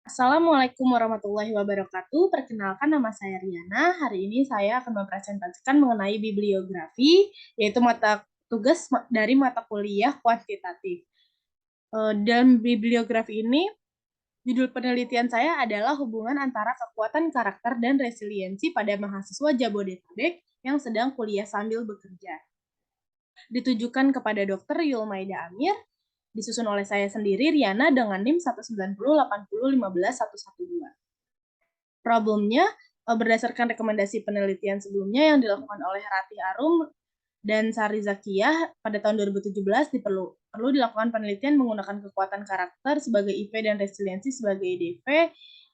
Assalamualaikum warahmatullahi wabarakatuh. Perkenalkan nama saya Riana. Hari ini saya akan mempresentasikan mengenai bibliografi, yaitu mata tugas dari mata kuliah kuantitatif. Dalam bibliografi ini, judul penelitian saya adalah hubungan antara kekuatan karakter dan resiliensi pada mahasiswa Jabodetabek yang sedang kuliah sambil bekerja. Ditujukan kepada Dr. Yulmaida Amir, disusun oleh saya sendiri, Riana, dengan NIM 19080151112. Problemnya, berdasarkan rekomendasi penelitian sebelumnya yang dilakukan oleh Ratih Arum dan Sari Zakiyah pada tahun 2017 perlu dilakukan penelitian menggunakan kekuatan karakter sebagai IP dan resiliensi sebagai DV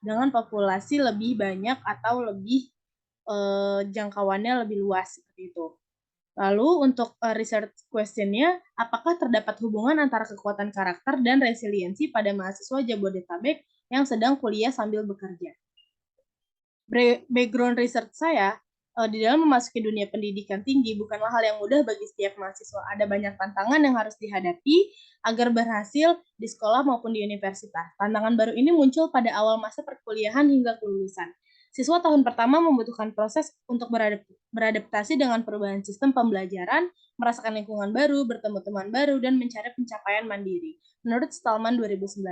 dengan populasi lebih banyak atau lebih jangkauannya lebih luas seperti itu. Lalu untuk research question-nya, apakah terdapat hubungan antara kekuatan karakter dan resiliensi pada mahasiswa Jabodetabek yang sedang kuliah sambil bekerja? Background research saya di dalam memasuki dunia pendidikan tinggi bukanlah hal yang mudah bagi setiap mahasiswa. Ada banyak tantangan yang harus dihadapi agar berhasil di sekolah maupun di universitas. Tantangan baru ini muncul pada awal masa perkuliahan hingga kelulusan. Siswa tahun pertama membutuhkan proses untuk beradaptasi dengan perubahan sistem pembelajaran, merasakan lingkungan baru, bertemu teman baru, dan mencari pencapaian mandiri. Menurut Stallman 2019.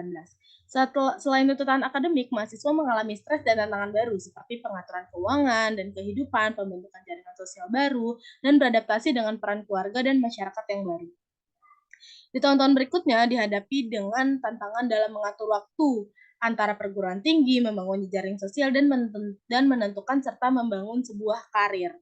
Selain tuntutan akademik, mahasiswa mengalami stres dan tantangan baru seperti pengaturan keuangan dan kehidupan, pembentukan jaringan sosial baru, dan beradaptasi dengan peran keluarga dan masyarakat yang baru. Di tahun-tahun berikutnya dihadapi dengan tantangan dalam mengatur waktu antara perguruan tinggi, membangun jaring sosial, dan menentukan serta membangun sebuah karir.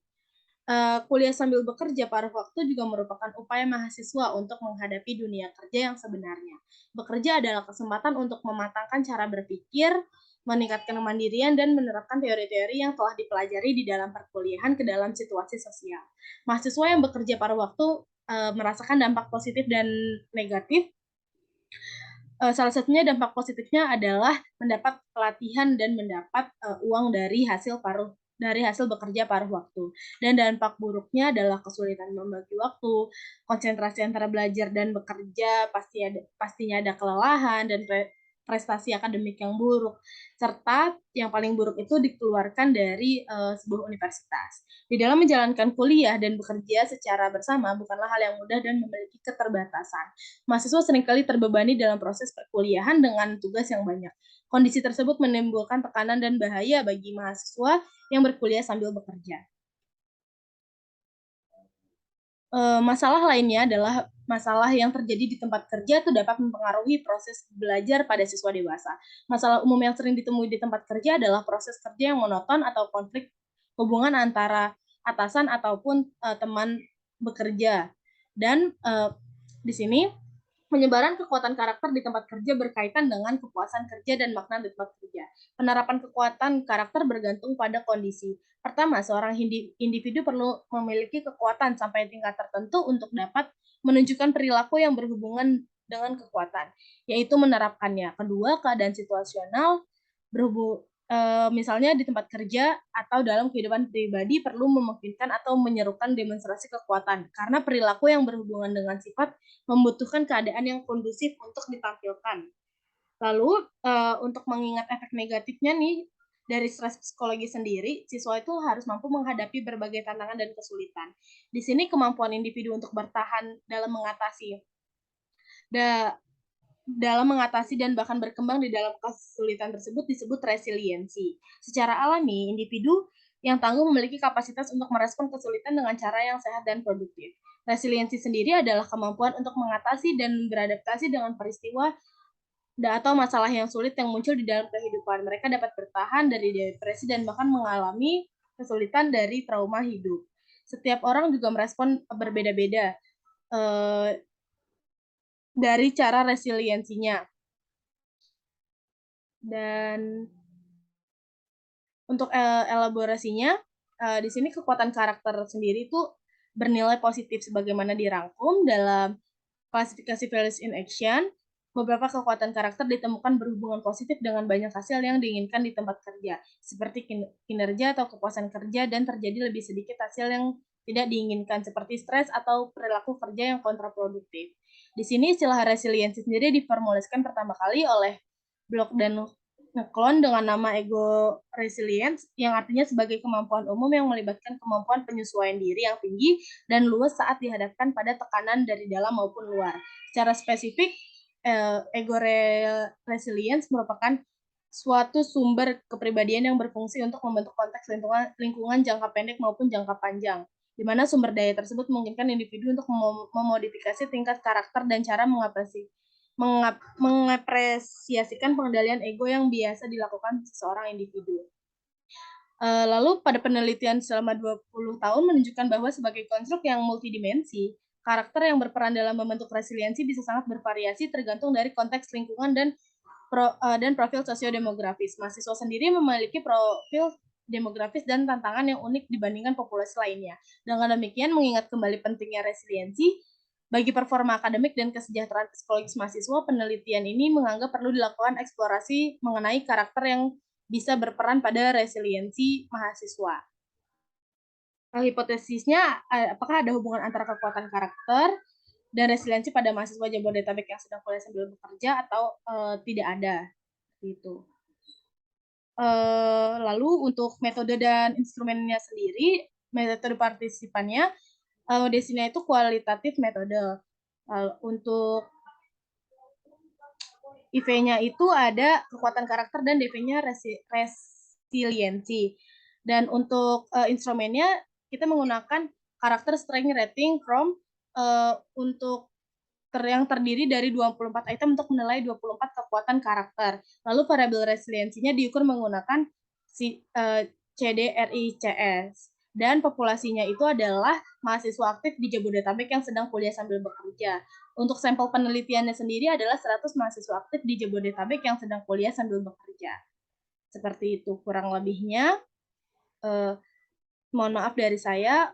Kuliah sambil bekerja paruh waktu juga merupakan upaya mahasiswa untuk menghadapi dunia kerja yang sebenarnya. Bekerja adalah kesempatan untuk mematangkan cara berpikir, meningkatkan kemandirian, dan menerapkan teori-teori yang telah dipelajari di dalam perkuliahan ke dalam situasi sosial. Mahasiswa yang bekerja paruh waktu merasakan dampak positif dan negatif. Salah satunya dampak positifnya adalah mendapat pelatihan dan mendapat uang dari hasil bekerja paruh waktu. Dan dampak buruknya adalah kesulitan membagi waktu, konsentrasi antara belajar dan bekerja, pastinya ada kelelahan dan prestasi akademik yang buruk, serta yang paling buruk itu dikeluarkan dari sebuah universitas. Di dalam menjalankan kuliah dan bekerja secara bersama bukanlah hal yang mudah dan memiliki keterbatasan. Mahasiswa seringkali terbebani dalam proses perkuliahan dengan tugas yang banyak. Kondisi tersebut menimbulkan tekanan dan bahaya bagi mahasiswa yang berkuliah sambil bekerja. Masalah lainnya adalah masalah yang terjadi di tempat kerja itu dapat mempengaruhi proses belajar pada siswa dewasa. Masalah umum yang sering ditemui di tempat kerja adalah proses kerja yang monoton atau konflik hubungan antara atasan ataupun teman bekerja. Dan di sini penyebaran kekuatan karakter di tempat kerja berkaitan dengan kepuasan kerja dan makna di tempat kerja. Penerapan kekuatan karakter bergantung pada kondisi. Pertama, seorang individu perlu memiliki kekuatan sampai tingkat tertentu untuk dapat menunjukkan perilaku yang berhubungan dengan kekuatan, yaitu menerapkannya. Kedua, keadaan situasional misalnya di tempat kerja atau dalam kehidupan pribadi perlu memungkinkan atau menyerukan demonstrasi kekuatan karena perilaku yang berhubungan dengan sifat membutuhkan keadaan yang kondusif untuk ditampilkan. Lalu untuk mengingat efek negatifnya nih dari stres psikologi sendiri, siswa itu harus mampu menghadapi berbagai tantangan dan kesulitan. Di sini kemampuan individu untuk bertahan da, dalam mengatasi dan bahkan berkembang di dalam kesulitan tersebut disebut resiliensi. Secara alami, individu yang tangguh memiliki kapasitas untuk merespon kesulitan dengan cara yang sehat dan produktif. Resiliensi sendiri adalah kemampuan untuk mengatasi dan beradaptasi dengan peristiwa atau masalah yang sulit yang muncul di dalam kehidupan. Mereka dapat bertahan dari depresi dan bahkan mengalami kesulitan dari trauma hidup. Setiap orang juga merespon berbeda-beda dari cara resiliensinya. Dan untuk elaborasinya, di sini kekuatan karakter sendiri itu bernilai positif sebagaimana dirangkum dalam klasifikasi values in action. Beberapa kekuatan karakter ditemukan berhubungan positif dengan banyak hasil yang diinginkan di tempat kerja, seperti kinerja atau kepuasan kerja, dan terjadi lebih sedikit hasil yang tidak diinginkan, seperti stres atau perilaku kerja yang kontraproduktif. Di sini istilah resiliensi sendiri diformulasikan pertama kali oleh Block dan Ngeklon dengan nama ego resilience yang artinya sebagai kemampuan umum yang melibatkan kemampuan penyesuaian diri yang tinggi dan luas saat dihadapkan pada tekanan dari dalam maupun luar. Secara spesifik, ego resilience merupakan suatu sumber kepribadian yang berfungsi untuk membentuk konteks lingkungan jangka pendek maupun jangka panjang, di mana sumber daya tersebut memungkinkan individu untuk memodifikasi tingkat karakter dan cara mengapresiasikan pengendalian ego yang biasa dilakukan seseorang individu. Lalu pada penelitian selama 20 tahun menunjukkan bahwa sebagai konstruk yang multidimensi, karakter yang berperan dalam membentuk resiliensi bisa sangat bervariasi tergantung dari konteks lingkungan dan profil sosiodemografis. Mahasiswa sendiri memiliki profil demografis dan tantangan yang unik dibandingkan populasi lainnya. Dengan demikian, mengingat kembali pentingnya resiliensi bagi performa akademik dan kesejahteraan psikologis mahasiswa, penelitian ini menganggap perlu dilakukan eksplorasi mengenai karakter yang bisa berperan pada resiliensi mahasiswa. Hipotesisnya, apakah ada hubungan antara kekuatan karakter dan resiliensi pada mahasiswa Jabodetabek yang sedang kuliah sambil bekerja atau tidak ada, gitu. Lalu untuk metode dan instrumennya sendiri, metode partisipannya, Desina itu kualitatif metode. Untuk IV-nya itu ada kekuatan karakter dan DV-nya resiliensi. Dan untuk instrumennya kita menggunakan karakter strength rating from untuk yang terdiri dari 24 item untuk menilai 24 kekuatan karakter. Lalu variabel resiliensinya diukur menggunakan CDRICS. Dan populasinya itu adalah mahasiswa aktif di Jabodetabek yang sedang kuliah sambil bekerja. Untuk sampel penelitiannya sendiri adalah 100 mahasiswa aktif di Jabodetabek yang sedang kuliah sambil bekerja. Seperti itu kurang lebihnya. Mohon maaf dari saya.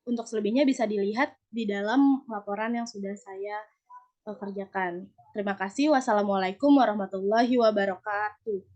Untuk selebihnya bisa dilihat di dalam laporan yang sudah saya kerjakan. Terima kasih. Wassalamualaikum warahmatullahi wabarakatuh.